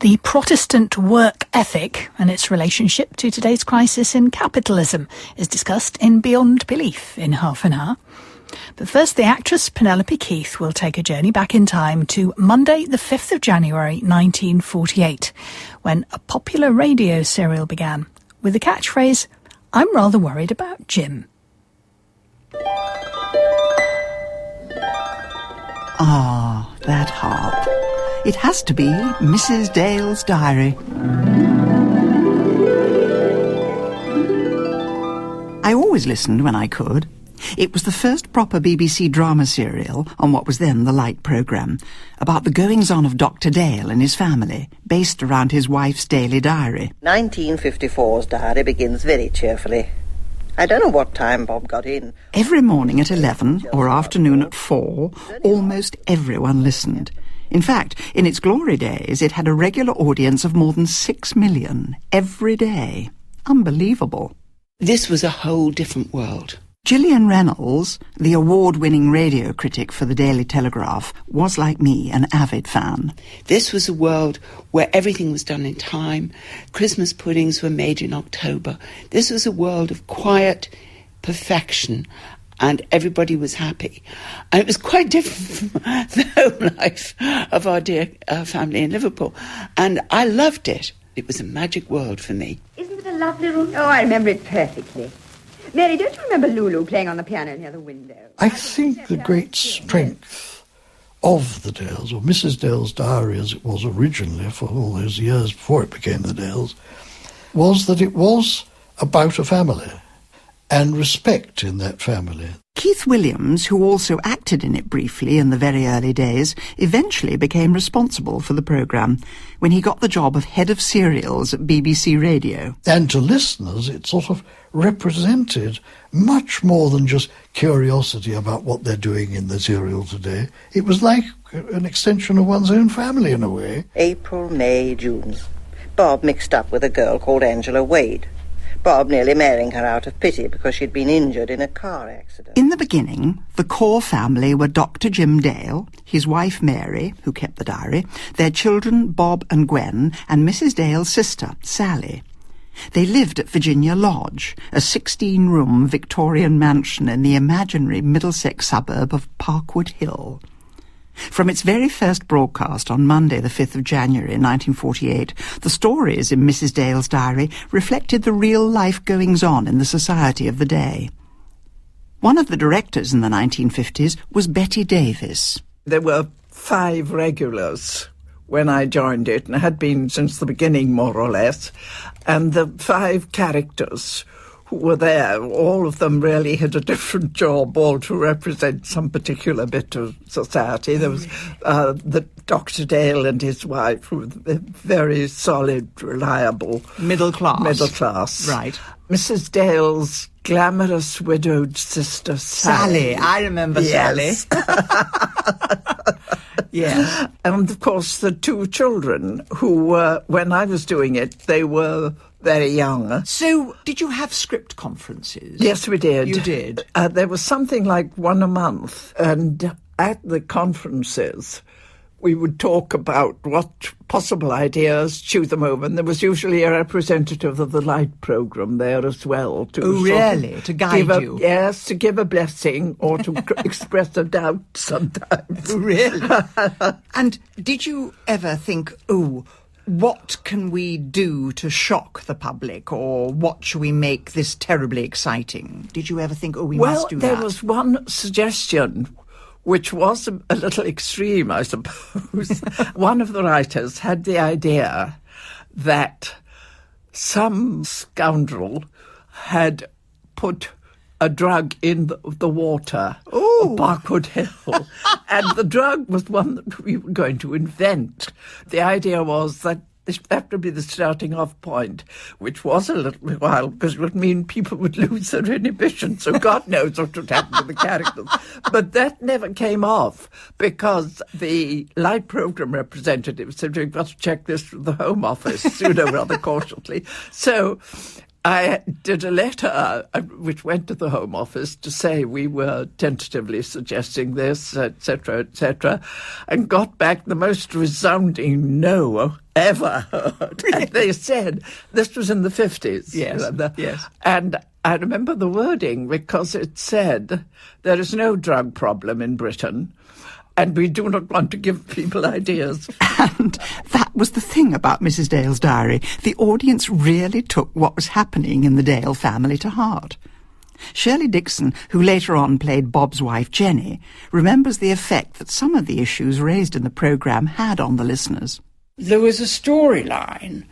The Protestant work ethic and its relationship to today's crisis in capitalism is discussed in Beyond Belief in half an hour. But first, the actress Penelope Keith will take a journey back in time to Monday, the 5th of January 1948, when a popular radio serial began with the catchphrase, "I'm rather worried about Jim." Ah, that harp. It has to be Mrs. Dale's diary. I always listened when I could. It was the first proper BBC drama serial on what was then the Light programme, about the goings-on of Dr. Dale and his family, based around his wife's daily diary. 1954's diary begins very cheerfully. I don't know what time Bob got in. Every morning at 11 or afternoon at 4, almost everyone listened. In fact, in its glory days, it had a regular audience of more than 6 million every day. Unbelievable. This was a whole different world. Gillian Reynolds, the award-winning radio critic for the Daily Telegraph, was, like me, an avid fan. This was a world where everything was done in time. Christmas puddings were made in October. This was a world of quiet perfection, and everybody was happy. And it was quite different from the home life of our dear family in Liverpool. And I loved it. It was a magic world for me. Isn't it a lovely room? Oh, I remember it perfectly. Mary, don't you remember Lulu playing on the piano near the window? I think the great strength of the Dales, or Mrs. Dale's diary as it was originally for all those years before it became the Dales, was that it was about a family and respect in that family. Keith Williams, who also acted in it briefly in the very early days, eventually became responsible for the programme when he got the job of head of serials at BBC Radio. And to listeners, it sort of represented much more than just curiosity about what they're doing in the serial today. It was like an extension of one's own family in a way. April, May, June. Bob mixed up with a girl called Angela Wade. Bob nearly marrying her out of pity because she'd been injured in a car accident. In the beginning, the core family were Dr. Jim Dale, his wife Mary, who kept the diary, their children Bob and Gwen, and Mrs. Dale's sister, Sally. They lived at Virginia Lodge, a 16-room Victorian mansion in the imaginary Middlesex suburb of Parkwood Hill. From its very first broadcast on Monday, the 5th of January 1948, the stories in Mrs. Dale's diary reflected the real-life goings-on in the society of the day. One of the directors in the 1950s was Betty Davies. There were 5 regulars when I joined it, and had been since the beginning, more or less, and the 5 characters who were there, all of them really had a different job, all to represent some particular bit of society. There was the Dr. Dale and his wife, who were very solid, reliable. Middle class. Middle class. Right. Mrs. Dale's glamorous widowed sister, Sally. I remember yes. Sally. Yes. And, of course, the 2 children who were, when I was doing it, they were very young. So, did you have script conferences? Yes, we did. You did? There was something like one a month, and at the conferences we would talk about what possible ideas, chew them over, and there was usually a representative of the Light programme there as well. To guide you? Yes, to give a blessing or to express a doubt sometimes. Really? And did you ever think, what can we do to shock the public, or what should we make this terribly exciting? Did you ever think, we must do that? Well, there was one suggestion which was a little extreme, I suppose. One of the writers had the idea that some scoundrel had put a drug in the water of Parkwood Hill. And the drug was one that we were going to invent. The idea was that that would be the starting off point, which was a little while, because it would mean people would lose their inhibition, so God knows what would happen to the characters. But that never came off, because the Light programme representative said, we've got to check this with the Home Office, rather cautiously. So I did a letter which went to the Home Office to say we were tentatively suggesting this, etc., and got back the most resounding no ever heard. And they said, this was in the 50s. Yes, yes. And I remember the wording because it said, there is no drug problem in Britain, and we do not want to give people ideas. And that was the thing about Mrs. Dale's diary. The audience really took what was happening in the Dale family to heart. Shirley Dixon, who later on played Bob's wife Jenny, remembers the effect that some of the issues raised in the programme had on the listeners. There was a storyline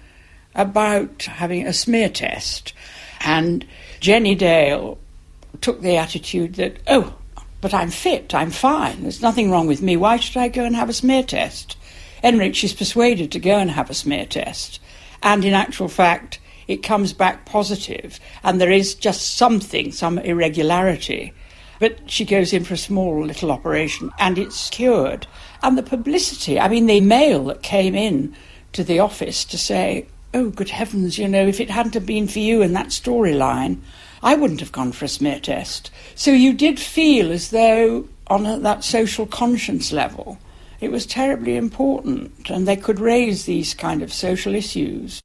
about having a smear test, and Jenny Dale took the attitude that, oh, but I'm fit, I'm fine, there's nothing wrong with me, why should I go and have a smear test? Enyd, she's persuaded to go and have a smear test, and in actual fact it comes back positive, and there is just some irregularity. But she goes in for a small little operation, and it's cured. And the publicity, I mean, the mail that came in to the office to say, oh, good heavens, if it hadn't have been for you and that storyline, I wouldn't have gone for a smear test. So you did feel as though, on that social conscience level, it was terribly important, and they could raise these kind of social issues.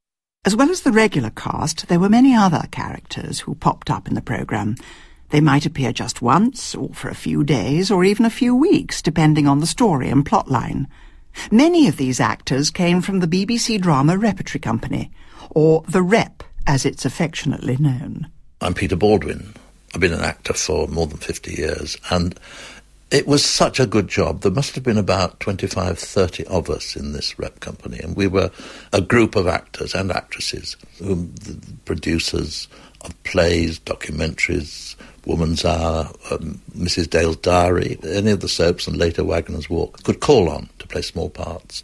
As well as the regular cast, there were many other characters who popped up in the programme. They might appear just once, or for a few days, or even a few weeks, depending on the story and plotline. Many of these actors came from the BBC Drama Repertory Company, or the Rep, as it's affectionately known. I'm Peter Baldwin. I've been an actor for more than 50 years, and it was such a good job. There must have been about 25, 30 of us in this rep company, and we were a group of actors and actresses, whom the producers of plays, documentaries, Woman's Hour, Mrs. Dale's Diary, any of the soaps and later Waggoner's Walk could call on to play small parts.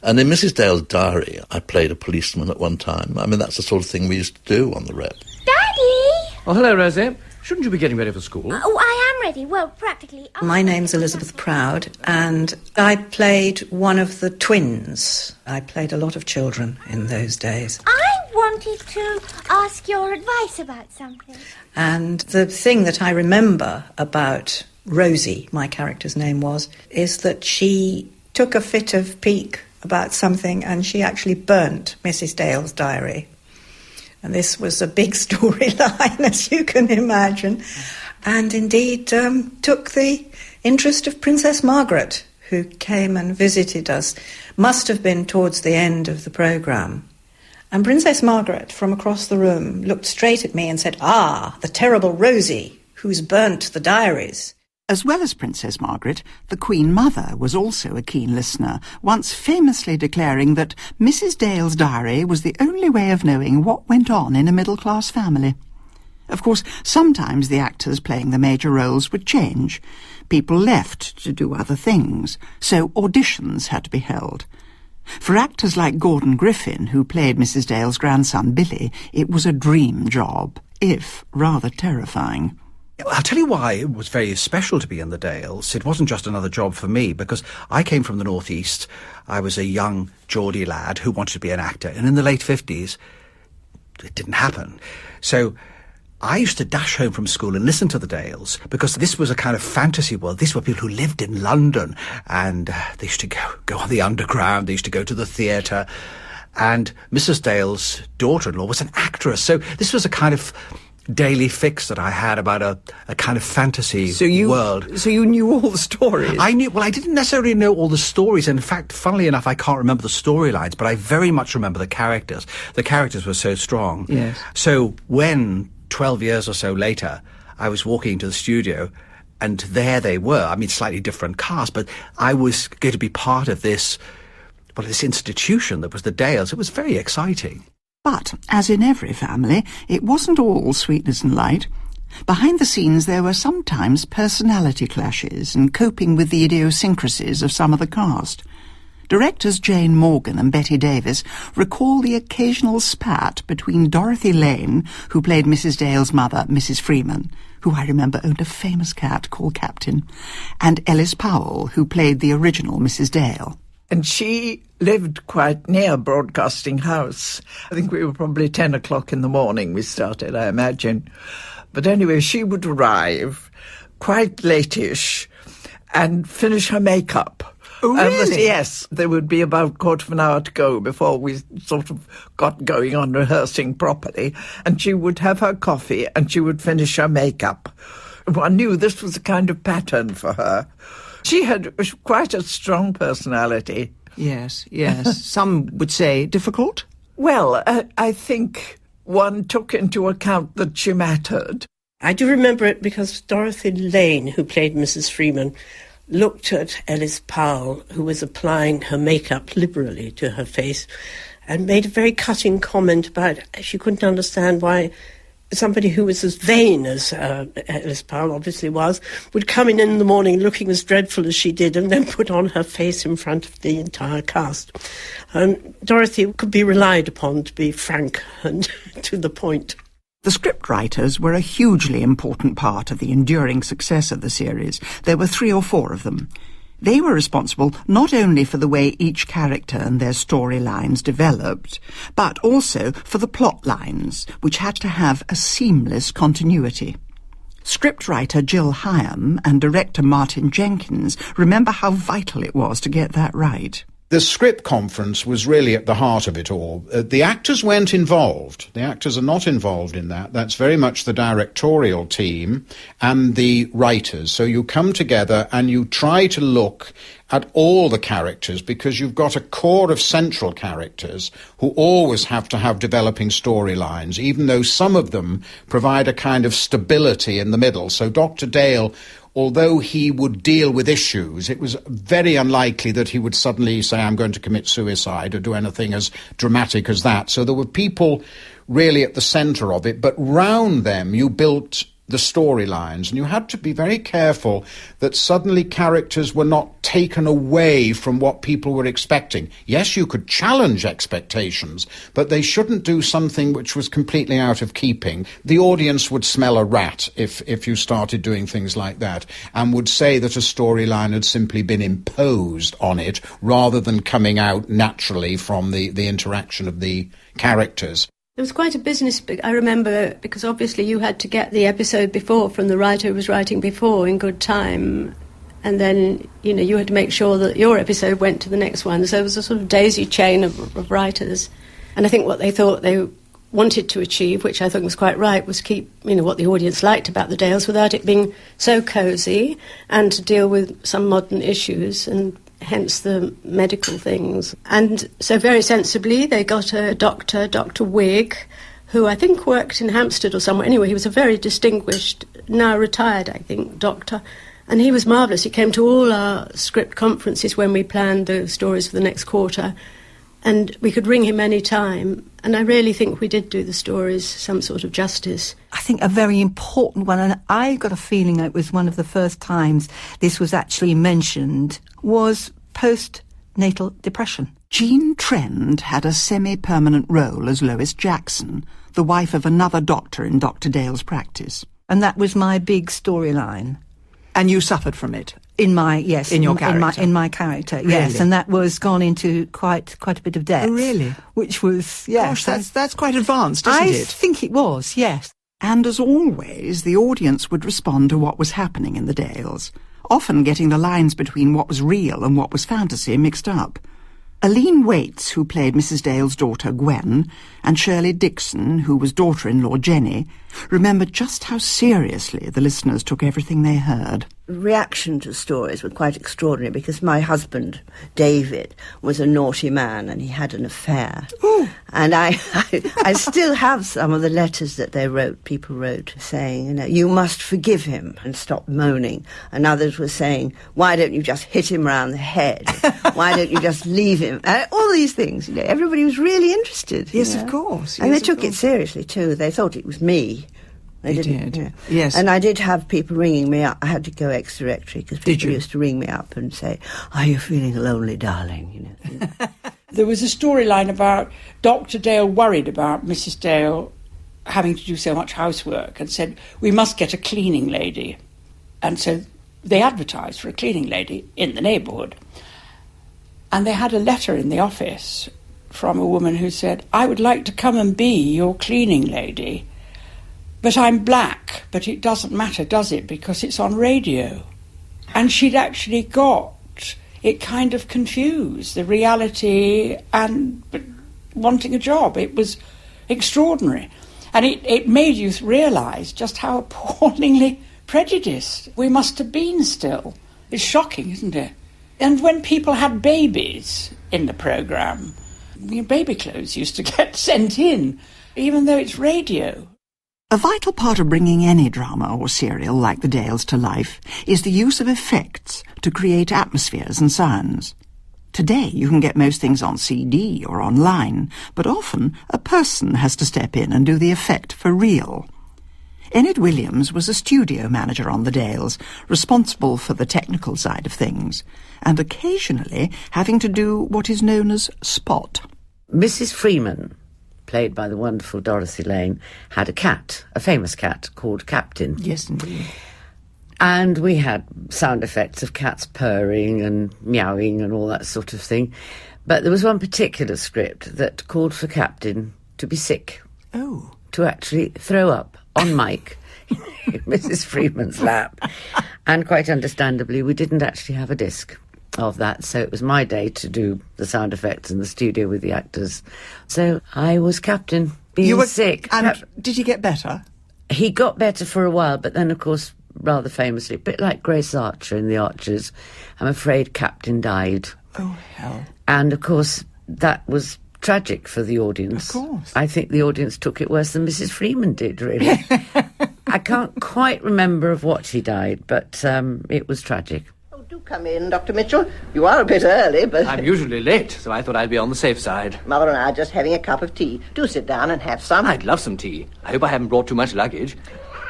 And in Mrs. Dale's Diary, I played a policeman at one time. I mean, that's the sort of thing we used to do on the rep. Daddy! Oh, hello, Rosie. Shouldn't you be getting ready for school? Oh, I am ready. Well, practically. My name's Elizabeth Proud, and I played one of the twins. I played a lot of children in those days. I wanted to ask your advice about something. And the thing that I remember about Rosie, my character's name was, is that she took a fit of pique about something and she actually burnt Mrs. Dale's diary. And this was a big storyline, as you can imagine, and indeed took the interest of Princess Margaret, who came and visited us. Must have been towards the end of the programme. And Princess Margaret, from across the room, looked straight at me and said, "Ah, the terrible Rosie, who's burnt the diaries." As well as Princess Margaret, the Queen Mother was also a keen listener, once famously declaring that Mrs. Dale's diary was the only way of knowing what went on in a middle-class family. Of course, sometimes the actors playing the major roles would change. People left to do other things, so auditions had to be held. For actors like Gordon Griffin, who played Mrs. Dale's grandson Billy, it was a dream job, if rather terrifying. I'll tell you why it was very special to be in the Dales. It wasn't just another job for me, because I came from the North East. I was a young Geordie lad who wanted to be an actor, and in the late 50s, it didn't happen. So I used to dash home from school and listen to the Dales, because this was a kind of fantasy world. These were people who lived in London, and they used to go on the underground, they used to go to the theatre, and Mrs. Dale's daughter-in-law was an actress. So this was a kind of daily fix that I had about a kind of fantasy world. So you knew all the stories? I didn't necessarily know all the stories. In fact, funnily enough, I can't remember the storylines, but I very much remember the characters. The characters were so strong. Yes. So when 12 years or so later, I was walking into the studio, and there they were. I mean, slightly different cast, but I was going to be part of this institution that was the Dales. It was very exciting. But, as in every family, it wasn't all sweetness and light. Behind the scenes there were sometimes personality clashes and coping with the idiosyncrasies of some of the cast. Directors Jane Morgan and Betty Davies recall the occasional spat between Dorothy Lane, who played Mrs. Dale's mother, Mrs. Freeman, who I remember owned a famous cat called Captain, and Ellis Powell, who played the original Mrs. Dale. And she lived quite near Broadcasting House. I think we were probably 10 o'clock in the morning we started, I imagine. But anyway, she would arrive quite late-ish and finish her makeup. Oh, really? Yes, there would be about quarter of an hour to go before we sort of got going on rehearsing properly. And she would have her coffee and she would finish her makeup. One knew this was a kind of pattern for her. She had quite a strong personality. Yes. Some would say difficult? Well, I think one took into account that she mattered. I do remember it because Dorothy Lane, who played Mrs. Freeman, looked at Ellis Powell, who was applying her makeup liberally to her face, and made a very cutting comment about she couldn't understand why somebody who was as vain as Ellis Powell obviously was, would come in the morning looking as dreadful as she did and then put on her face in front of the entire cast. Dorothy could be relied upon to be frank and to the point. The scriptwriters were a hugely important part of the enduring success of the series. There were 3 or 4 of them. They were responsible not only for the way each character and their storylines developed, but also for the plot lines, which had to have a seamless continuity. Scriptwriter Jill Hyem and director Martin Jenkins remember how vital it was to get that right. The script conference was really at the heart of it all. The actors weren't involved. The actors are not involved in that. That's very much the directorial team and the writers. So you come together and you try to look at all the characters because you've got a core of central characters who always have to have developing storylines, even though some of them provide a kind of stability in the middle. So Dr. Dale, although he would deal with issues, it was very unlikely that he would suddenly say, I'm going to commit suicide or do anything as dramatic as that. So there were people really at the centre of it, but round them you built the storylines, and you had to be very careful that suddenly characters were not taken away from what people were expecting. Yes, you could challenge expectations, but they shouldn't do something which was completely out of keeping. The audience would smell a rat if you started doing things like that, and would say that a storyline had simply been imposed on it rather than coming out naturally from the interaction of the characters. It was quite a business, I remember, because obviously you had to get the episode before from the writer who was writing before in good time, and then, you had to make sure that your episode went to the next one. So it was a sort of daisy chain of writers. And I think what they thought they wanted to achieve, which I think was quite right, was keep, what the audience liked about the Dales without it being so cosy, and to deal with some modern issues and hence the medical things. And so very sensibly they got a doctor, Dr. Wigg, who I think worked in Hampstead or somewhere. Anyway, he was a very distinguished, now retired, I think, doctor. And he was marvellous. He came to all our script conferences when we planned the stories for the next quarter. And we could ring him any time. And I really think we did do the stories some sort of justice. I think a very important one, and I got a feeling it was one of the first times this was actually mentioned, was postnatal depression. Jean Trend had a semi-permanent role as Lois Jackson, the wife of another doctor in Dr. Dale's practice. And that was my big storyline. And you suffered from it? In your character? In my character, yes. Really? And that was gone into quite a bit of depth. Oh, really? Which was, yes. Gosh, that's quite advanced, isn't it? I think it was, yes. And as always, the audience would respond to what was happening in the Dales, often getting the lines between what was real and what was fantasy mixed up. Aline Waits, who played Mrs. Dale's daughter Gwen, and Shirley Dixon, who was daughter-in-law Jenny, remembered just how seriously the listeners took everything they heard. Reaction to stories were quite extraordinary because my husband, David, was a naughty man and he had an affair. Ooh. And I still have some of the letters that people wrote, saying, you must forgive him and stop moaning. And others were saying, why don't you just hit him round the head? Why don't you just leave him? All these things, everybody was really interested. Yes, of course. And they took it seriously, too. They thought it was me. They didn't. Did. Yes. And I did have people ringing me up. I had to go ex-directory because people used to ring me up and say, are you feeling lonely, darling? There was a storyline about Dr. Dale worried about Mrs. Dale having to do so much housework and said, we must get a cleaning lady. And so they advertised for a cleaning lady in the neighbourhood. And they had a letter in the office from a woman who said, I would like to come and be your cleaning lady, but I'm black, but it doesn't matter, does it, because it's on radio. And she'd actually got it kind of confused, the reality and wanting a job. It was extraordinary. And it made you realise just how appallingly prejudiced we must have been still. It's shocking, isn't it? And when people had babies in the programme, baby clothes used to get sent in, even though it's radio. A vital part of bringing any drama or serial like The Dales to life is the use of effects to create atmospheres and sounds. Today you can get most things on CD or online, but often a person has to step in and do the effect for real. Enyd Williams was a studio manager on The Dales, responsible for the technical side of things, and occasionally having to do what is known as spot. Mrs. Freeman, played by the wonderful Dorothy Lane, had a cat, a famous cat, called Captain. Yes, indeed. And we had sound effects of cats purring and meowing and all that sort of thing. But there was one particular script that called for Captain to be sick. Oh. To actually throw up on mic in Mrs. Freeman's lap. And quite understandably, we didn't actually have a disc of that, so it was my day to do the sound effects in the studio with the actors. So I was Captain, being sick. And did he get better? He got better for a while, but then, of course, rather famously, a bit like Grace Archer in The Archers, I'm afraid Captain died. Oh, hell. And, of course, that was tragic for the audience. Of course. I think the audience took it worse than Mrs. Freeman did, really. I can't quite remember of what he died, but it was tragic. Oh, do come in, Dr. Mitchell. You are a bit early, but... I'm usually late, so I thought I'd be on the safe side. Mother and I are just having a cup of tea. Do sit down and have some. I'd love some tea. I hope I haven't brought too much luggage.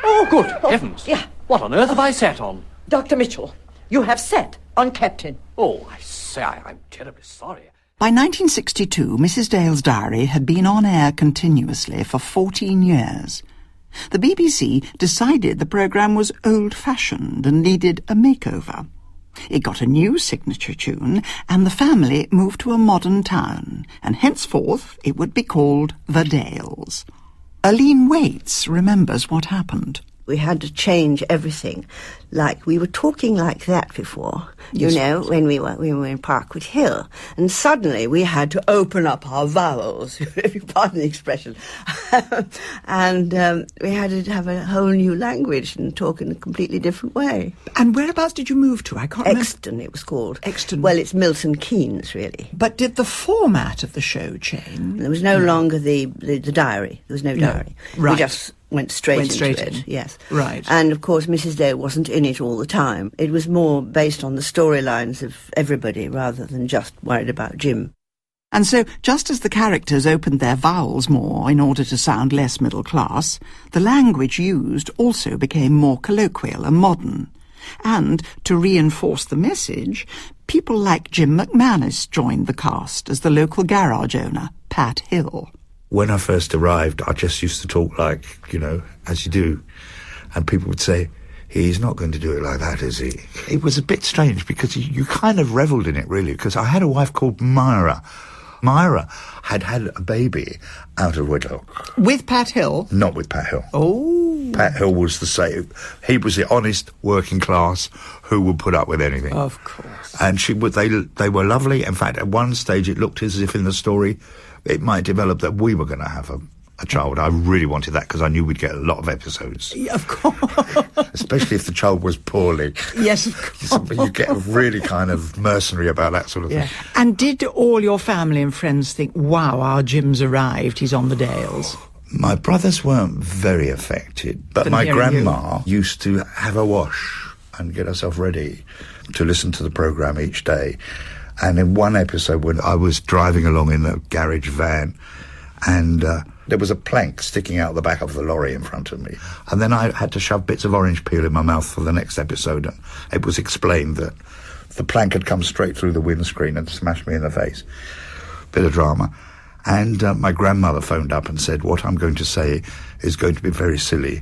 Oh, good heavens. Yeah. What on earth have I sat on? Dr. Mitchell, you have sat on Captain. Oh, I say, I'm terribly sorry. By 1962, Mrs. Dale's Diary had been on air continuously for 14 years. The BBC decided the programme was old-fashioned and needed a makeover. It got a new signature tune, and the family moved to a modern town, and henceforth it would be called The Dales. Aline Waits remembers what happened. We had to change everything. Like, we were talking like that before, you know, when we were in Parkwood Hill. And suddenly we had to open up our vowels, if you pardon the expression. And we had to have a whole new language and talk in a completely different way. And whereabouts did you move to? I can't remember. Exton, it was called. Exton. Well, it's Milton Keynes, really. But did the format of the show change? There was no longer the diary. There was no diary. Right. We just went straight into it. Yes. Right. And, of course, Mrs. Dale wasn't in it all the time. It was more based on the storylines of everybody rather than just worried about Jim. And so, just as the characters opened their vowels more in order to sound less middle class, the language used also became more colloquial and modern. And, to reinforce the message, people like Jim McManus joined the cast as the local garage owner, Pat Hill. When I first arrived, I just used to talk like, you know, as you do. And people would say, he's not going to do it like that, is he? It was a bit strange because you kind of revelled in it, really, because I had a wife called Myra. Myra had had a baby out of wedlock. With Pat Hill? Not with Pat Hill. Oh. Pat Hill was the same. He was the honest working class who would put up with anything. Of course. And they were lovely. In fact, at one stage it looked as if in the story it might develop that we were going to have a child. I really wanted that because I knew we'd get a lot of episodes. Yeah, of course. Especially if the child was poorly. Yes, of course. You get really kind of mercenary about that sort of thing. And did all your family and friends think, wow, our Jim's arrived, he's on the Dales? My brothers weren't very affected, but my grandma used to have a wash and get herself ready to listen to the programme each day. And in one episode when I was driving along in the garage van and there was a plank sticking out the back of the lorry in front of me. And then I had to shove bits of orange peel in my mouth for the next episode. And it was explained that the plank had come straight through the windscreen and smashed me in the face. Bit of drama. And my grandmother phoned up and said, what I'm going to say is going to be very silly,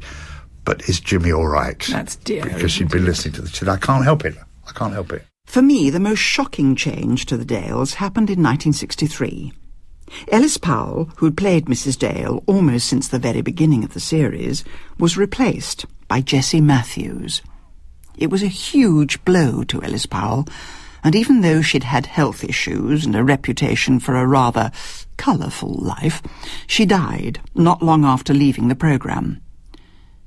but is Jimmy all right? That's dear. Because she'd been listening to the... She said, I can't help it. I can't help it. For me, the most shocking change to the Dales happened in 1963. Ellis Powell, who had played Mrs. Dale almost since the very beginning of the series, was replaced by Jessie Matthews. It was a huge blow to Ellis Powell, and even though she'd had health issues and a reputation for a rather colourful life, she died not long after leaving the programme.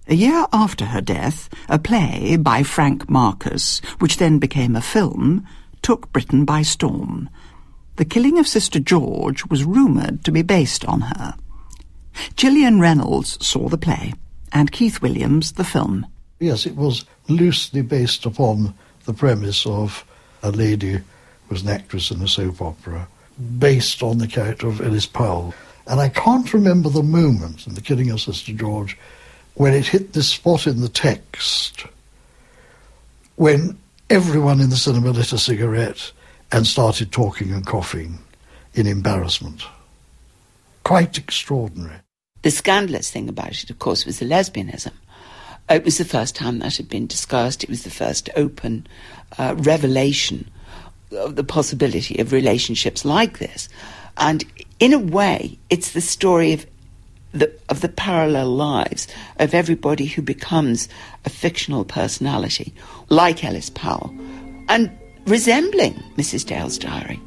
A year after her death, a play by Frank Marcus, which then became a film, took Britain by storm. The killing of Sister George was rumoured to be based on her. Gillian Reynolds saw the play, and Keith Williams the film. Yes, it was loosely based upon the premise of a lady who was an actress in a soap opera, based on the character of Ellis Powell. And I can't remember the moment in the killing of Sister George when it hit this spot in the text when everyone in the cinema lit a cigarette and started talking and coughing in embarrassment. Quite extraordinary. The scandalous thing about it, of course, was the lesbianism. It was the first time that had been discussed. It was the first open revelation of the possibility of relationships like this. And in a way, it's the story of the parallel lives of everybody who becomes a fictional personality, like Ellis Powell, and resembling Mrs. Dale's Diary.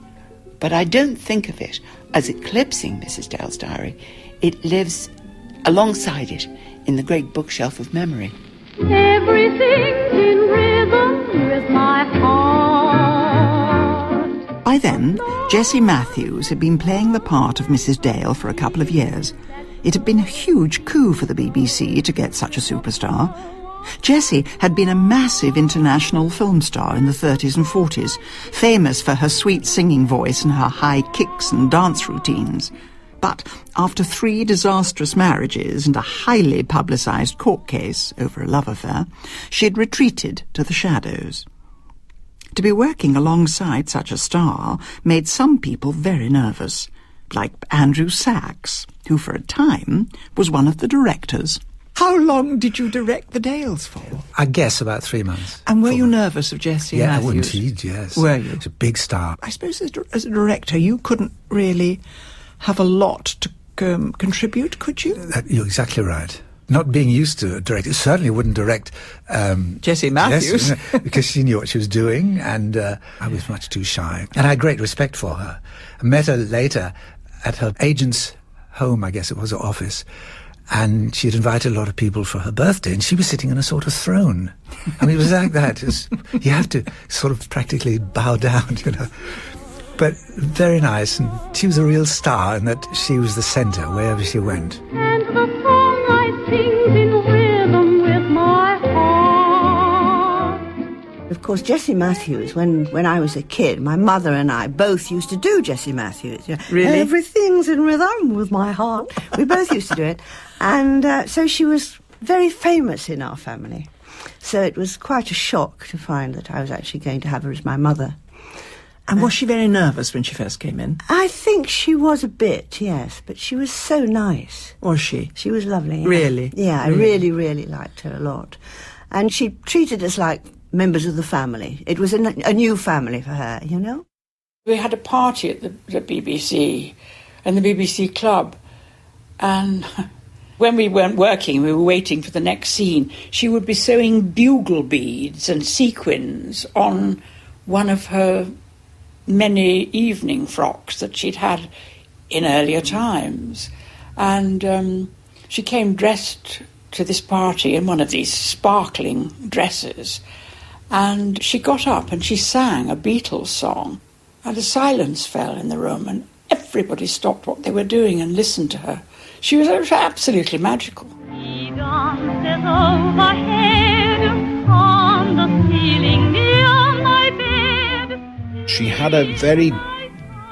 But I don't think of it as eclipsing Mrs. Dale's Diary. It lives alongside it in the great bookshelf of memory. Everything's in rhythm with my heart. By then, Jessie Matthews had been playing the part of Mrs. Dale for a couple of years. It had been a huge coup for the BBC to get such a superstar. Jessie had been a massive international film star in the 30s and 40s, famous for her sweet singing voice and her high kicks and dance routines. But after 3 disastrous marriages and a highly publicised court case over a love affair, she had retreated to the shadows. To be working alongside such a star made some people very nervous, like Andrew Sachs, who for a time was one of the directors. How long did you direct the Dales for? I guess about 3 months. And were you nervous of Jessie Matthews? Yeah, indeed, yes. Were you? It's a big star. I suppose as a director you couldn't really have a lot to contribute, could you? You're exactly right. Not being used to directing, certainly wouldn't direct Jessie Matthews. Because she knew what she was doing, and I was much too shy. And I had great respect for her. I met her later at her agent's home, I guess it was, her office, and she had invited a lot of people for her birthday, and she was sitting on a sort of throne. I mean, it was like that. You have to sort of practically bow down, you know. But very nice, and she was a real star in that she was the centre wherever she went. And the song I sing's in rhythm with my heart. Of course, Jessie Matthews, when I was a kid, my mother and I both used to do Jessie Matthews. Really? Everything's in rhythm with my heart. We both used to do it. And so she was very famous in our family. So it was quite a shock to find that I was actually going to have her as my mother. And was she very nervous when she first came in? I think she was a bit, yes, but she was so nice. Was she? She was lovely. Yeah. Really? Yeah, I really, really liked her a lot. And she treated us like members of the family. It was a new family for her, you know? We had a party at the BBC, and the BBC Club, and when we weren't working, we were waiting for the next scene, she would be sewing bugle beads and sequins on one of her many evening frocks that she'd had in earlier times. And she came dressed to this party in one of these sparkling dresses, and she got up and she sang a Beatles song, and a silence fell in the room, and everybody stopped what they were doing and listened to her. She was absolutely magical. She dances overhead on the ceiling near my bed. She had a very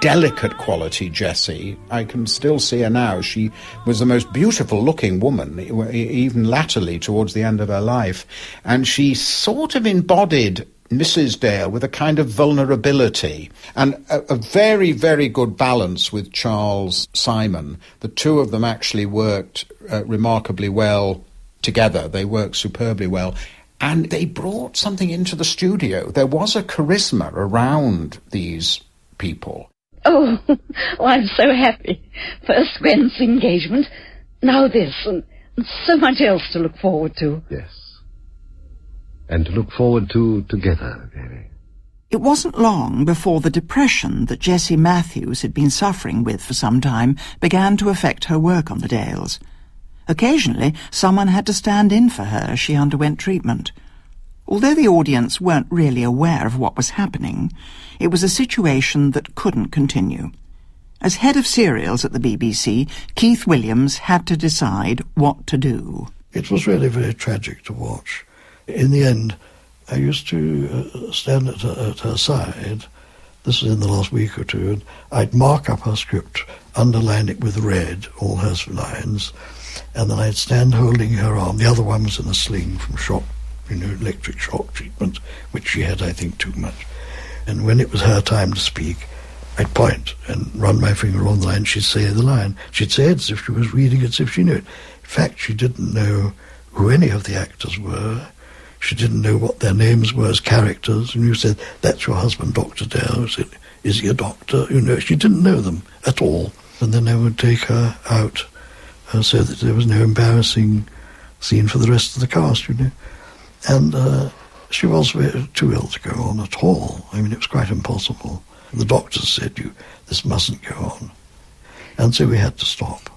delicate quality, Jessie. I can still see her now. She was the most beautiful-looking woman, even latterly, towards the end of her life. And she sort of embodied Mrs. Dale with a kind of vulnerability and a very, very good balance with Charles Simon. The two of them actually worked remarkably well together. They worked superbly well. And they brought something into the studio. There was a charisma around these people. Oh, I'm so happy. First Gwen's engagement, now this, and so much else to look forward to. Yes. And to look forward to together, really. It wasn't long before the depression that Jessie Matthews had been suffering with for some time began to affect her work on the Dales. Occasionally, someone had to stand in for her as she underwent treatment. Although the audience weren't really aware of what was happening, it was a situation that couldn't continue. As head of serials at the BBC, Keith Williams had to decide what to do. It was really very tragic to watch. In the end, I used to stand at her side, this was in the last week or two, and I'd mark up her script, underline it with red, all her lines, and then I'd stand holding her arm. The other one was in a sling from shock, electric shock treatment, which she had, I think, too much. And when it was her time to speak, I'd point and run my finger on the line. She'd say the line. She'd say it as if she was reading it, as if she knew it. In fact, she didn't know who any of the actors were. She didn't know what their names were as characters. And you said, "That's your husband, Dr. Dale." Said, "Is he a doctor?" She didn't know them at all. And then I would take her out so that there was no embarrassing scene for the rest of the cast, And she was too ill to go on at all. I mean, it was quite impossible. The doctors said, "This mustn't go on." And so we had to stop.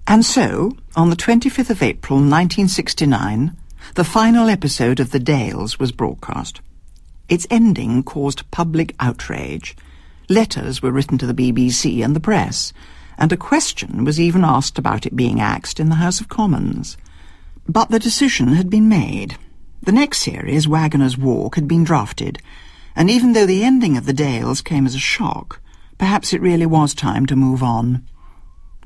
And so, on the 25th of April 1969, the final episode of The Dales was broadcast. Its ending caused public outrage. Letters were written to the BBC and the press, and a question was even asked about it being axed in the House of Commons. But the decision had been made. The next series, Waggoner's Walk, had been drafted, and even though the ending of The Dales came as a shock, perhaps it really was time to move on.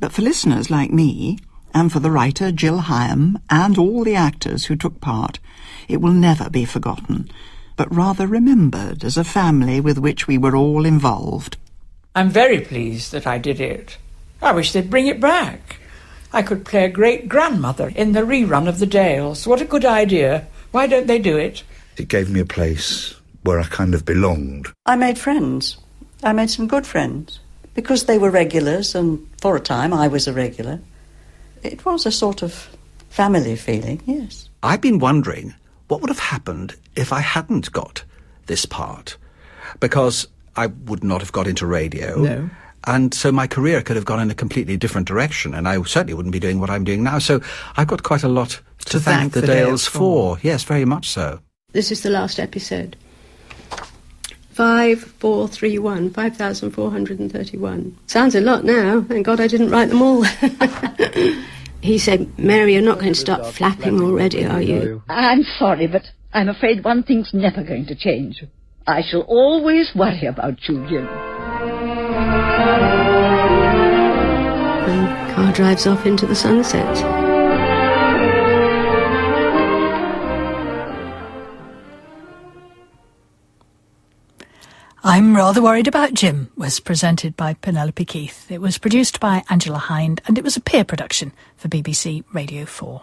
But for listeners like me, and for the writer Jill Hyem, and all the actors who took part, it will never be forgotten, but rather remembered as a family with which we were all involved. I'm very pleased that I did it. I wish they'd bring it back. I could play a great-grandmother in the rerun of The Dales. What a good idea. Why don't they do it? It gave me a place where I kind of belonged. I made friends. I made some good friends. Because they were regulars, and for a time I was a regular. It was a sort of family feeling, yes. I've been wondering what would have happened if I hadn't got this part. Because I would not have got into radio. No. And so my career could have gone in a completely different direction, and I certainly wouldn't be doing what I'm doing now. So I've got quite a lot to thank the Dales for. Yes, very much so. This is the last episode. 5431, 5,431. Sounds a lot now. Thank God I didn't write them all. He said, "Mary, you're not going to start flapping already, are you?" I'm sorry, but I'm afraid one thing's never going to change. I shall always worry about you, Jim. And car drives off into the sunset. I'm Rather Worried About Jim was presented by Penelope Keith. It was produced by Angela Hind, and it was a peer production for BBC Radio 4.